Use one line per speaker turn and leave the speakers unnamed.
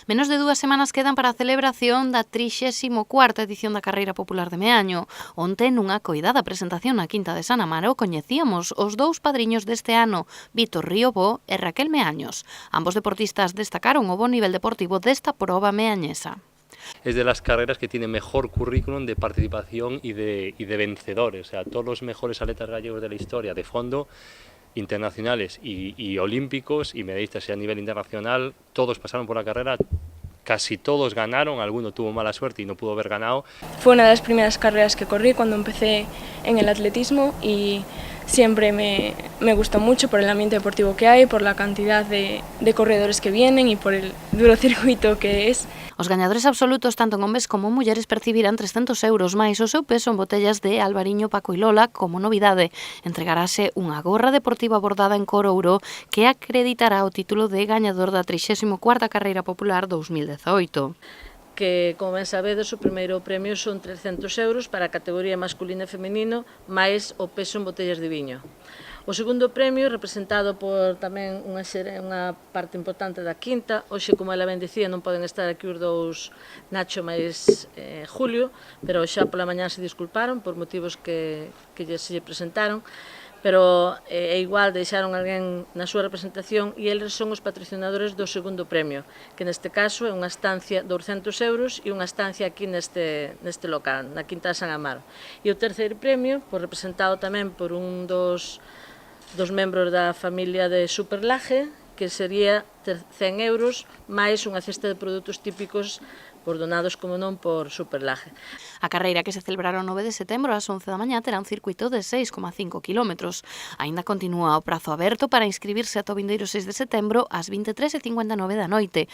Menos de 2 semanas quedan para a celebración da 34ª edición da Carreira Popular de Meaño. Onte, nunha coidada presentación na Quinta de San Amaro, coñecíamos os dous padriños deste ano, Vítor Riobó e Raquel Meaños. Ambos deportistas destacaron o bo nivel deportivo desta proba meañesa.
Es de las carreras que tiene mejor currículum de participación y de vencedores. O sea, todos los mejores atletas gallegos de la historia de fondo, internacionales y olímpicos y medallistas a nivel internacional, todos pasaron por la carrera, casi todos ganaron, alguno tuvo mala suerte y no pudo haber ganado.
Fue una de las primeras carreras que corrí cuando empecé en el atletismo y siempre me gustó mucho por el ambiente deportivo que hay, por la cantidad de corredores que vienen y por el duro circuito que es.
Os gañadores absolutos, tanto en homes como mulleres, percibirán 300 euros máis o seu peso en botellas de Albariño, Paco e Lola. Como novidade, entregarase unha gorra deportiva bordada en cor ouro que acreditará o título de gañador da 34ª Carreira Popular 2018.
Que, como ben sabedes, o primeiro premio son 300 euros para a categoría masculino e femenino, máis o peso en botellas de viño. O segundo premio, representado por tamén unha parte importante da quinta, hoxe, como ela ben dicía, non poden estar aquí os dous, Nacho máis Julio, pero xa pola mañá se disculparon por motivos que se lle presentaron, pero igual deixaron alguén na súa representación e eles son os patrocinadores do segundo premio, que neste caso é unha estancia de 200 euros e unha estancia aquí neste local, na Quinta de San Amaro. E o terceiro premio, representado tamén por un dos membros da familia de Superlaje, que sería 100 euros máis unha cesta de produtos típicos donados, como non, por Superlaje.
A carreira, que se celebrará o 9 de setembro ás 11 da mañá, terá un circuito de 6,5 km. Aínda continúa o prazo aberto para inscribirse ata o vindeiro 6 de setembro ás 23:59 da noite.